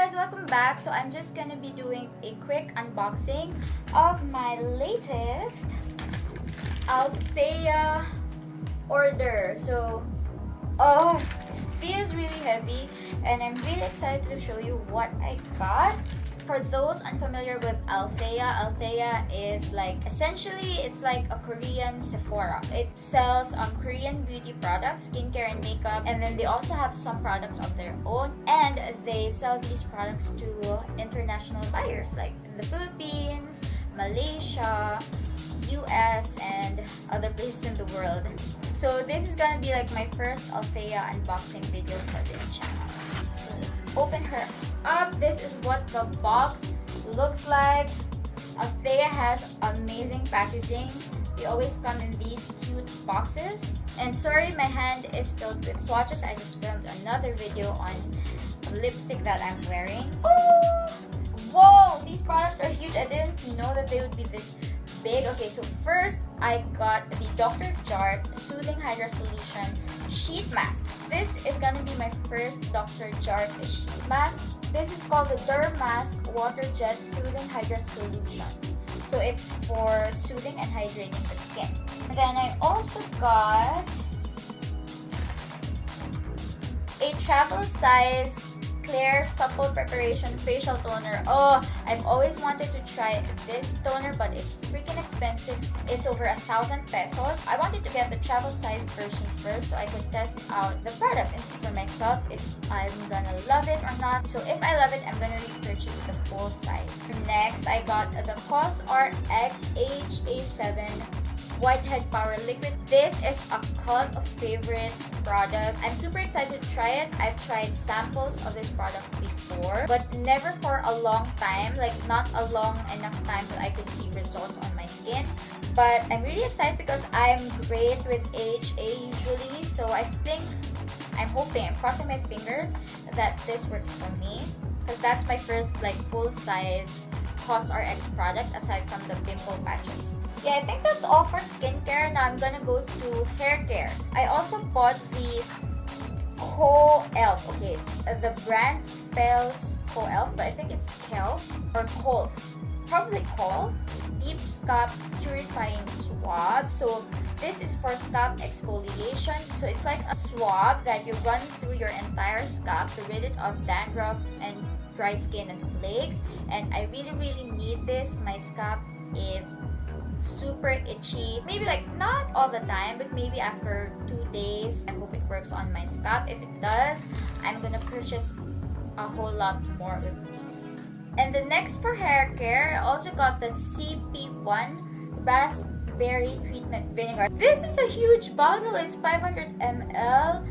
guys, welcome back. So I'm just gonna be doing a quick unboxing of my latest Althea order. So it feels really heavy and I'm really excited to show you what I got. For those unfamiliar with Althea is like, essentially it's like a Korean Sephora. It sells Korean beauty products, skincare and makeup, and then they also have some products of their own, and they sell these products to international buyers like in the Philippines, Malaysia, US, and other places in the world. So this is gonna be like my first Althea unboxing video for this channel. So let's open her up. This is what the box looks like. Althea has amazing packaging. They always come in these cute boxes. And sorry, my hand is filled with swatches. I just filmed another video on lipstick that I'm wearing. Oh! Whoa! These products are huge. I didn't know that they would be this big. Okay, so first I got the Dr. Jart Soothing Hydra Solution Sheet Mask. This is gonna be my first Dr. Jart sheet mask. This is called the Derm Mask Water Jet Soothing Hydra Solution. So it's for soothing and hydrating the skin. And then I also got a travel size Clear Supple Preparation Facial Toner. Oh, I've always wanted to try this toner, but it's freaking expensive. It's over 1,000 pesos. I wanted to get the travel size version first so I could test out the product and see for myself if I'm gonna love it or not. So if I love it, I'm gonna repurchase the full size. Next, I got the COSRX HA7 Whitehead Power Liquid. This is a cult favorite product. I'm super excited to try it. I've tried samples of this product before, but never for a long time, like not a long enough time that I could see results on my skin. But I'm really excited because I'm great with AHA usually, so I'm crossing my fingers that this works for me, because that's my first like full-size COSRX product aside from the pimple patches. Yeah, I think that's all for skincare. Now I'm gonna go to hair care. I also bought these Co-Elf. Okay, the brand spells Co-Elf, but I think it's Kelf or Colf. Probably Colf. Deep Scalp Purifying Swab. So this is for scalp exfoliation. So it's like a swab that you run through your entire scalp to rid it of dandruff and dry skin and flakes. And I really need this. My scalp is super itchy. Maybe like not all the time, but maybe after 2 days. I hope it works on my scalp. If it does, I'm gonna purchase a whole lot more of these. And the next for hair care, I also got the CP1 Raspberry Treatment Vinegar. This is a huge bottle. It's 500 ml.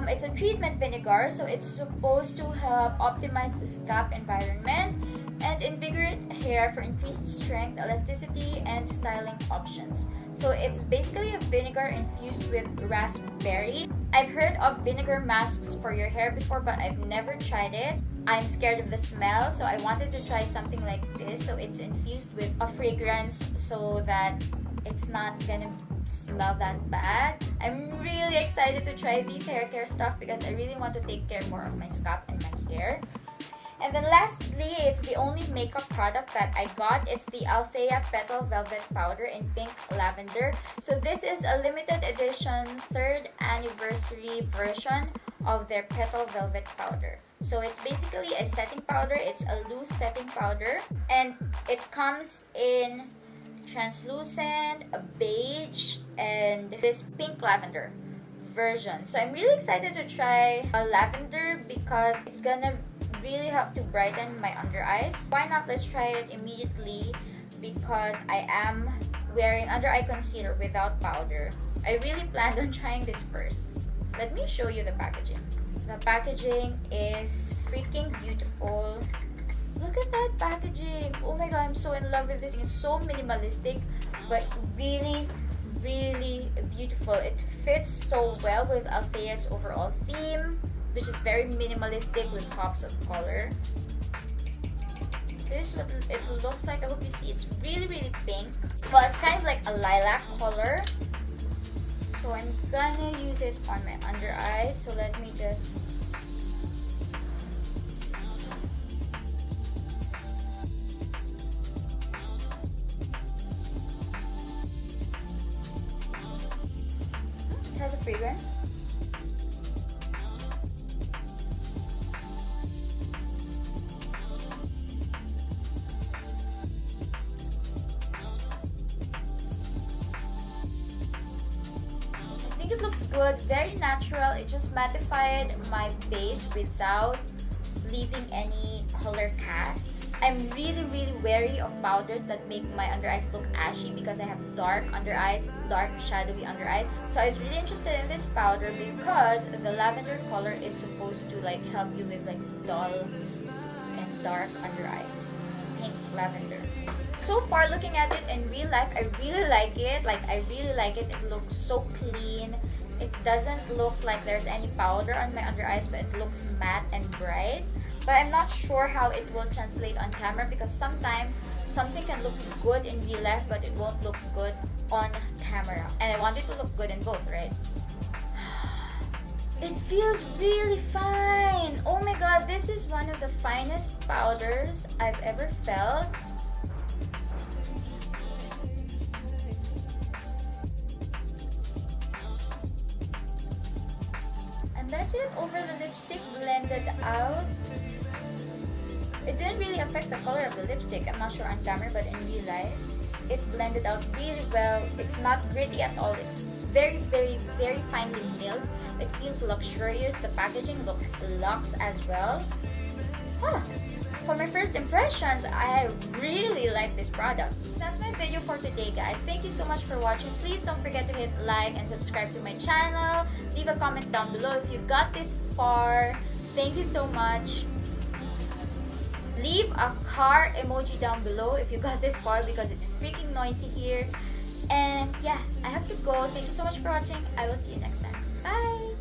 It's a treatment vinegar, so it's supposed to help optimize the scalp environment and invigorate hair for increased strength, elasticity, and styling options. So it's basically a vinegar infused with raspberry. I've heard of vinegar masks for your hair before, but I've never tried it. I'm scared of the smell, so I wanted to try something like this. So it's infused with a fragrance so that it's not gonna smell that bad. I'm really excited to try these hair care stuff because I really want to take care more of my scalp and my hair. And then lastly, it's the only makeup product that I got. It's the Althea Petal Velvet Powder in Pink Lavender. So this is a limited edition 3rd anniversary version of their Petal Velvet Powder. So it's basically a setting powder. It's a loose setting powder. And it comes in translucent, beige, and this pink lavender version. So I'm really excited to try lavender because it's gonna really help to brighten my under eyes. Why not? Let's try it immediately because I am wearing under eye concealer without powder. I really planned on trying this first. Let me show you the packaging. The packaging is freaking beautiful. Look at that packaging. Oh my god, I'm so in love with this. It's so minimalistic but really beautiful. It fits so well with Althea's overall theme, which is very minimalistic with pops of color. This is what it looks like. I hope you see. It's really pink. Well, it's kind of like a lilac color. So I'm gonna use it on my under eyes. So let me just has a fragrance. I think it looks good, very natural. It just mattified my base without leaving any color casts. I'm really wary of powders that make my under eyes look ashy because I have dark under eyes, dark shadowy under eyes. So I was really interested in this powder because the lavender color is supposed to like help you with like dull and dark under eyes. Pink Lavender. So far, looking at it in real life, I really like it. Like, I really like it. It looks so clean. It doesn't look like there's any powder on my under eyes, but it looks matte and bright. But I'm not sure how it will translate on camera because sometimes something can look good in real life, but it won't look good on camera. And I want it to look good in both, right? It feels really fine. Oh my god, this is one of the finest powders I've ever felt. And that's it. Over the lipstick, blended out. It didn't really affect the color of the lipstick. I'm not sure on camera, but in real life, it blended out really well. It's not gritty at all. It's very finely milled. It feels luxurious. The packaging looks luxe as well. Huh. For my first impressions, I really like this product. That's my video for today, guys. Thank you so much for watching. Please don't forget to hit like and subscribe to my channel. Leave a comment down below if you got this far. Thank you so much. Leave a car emoji down below if you got this far because it's freaking noisy here. And yeah, I have to go. Thank you so much for watching. I will see you next time. Bye!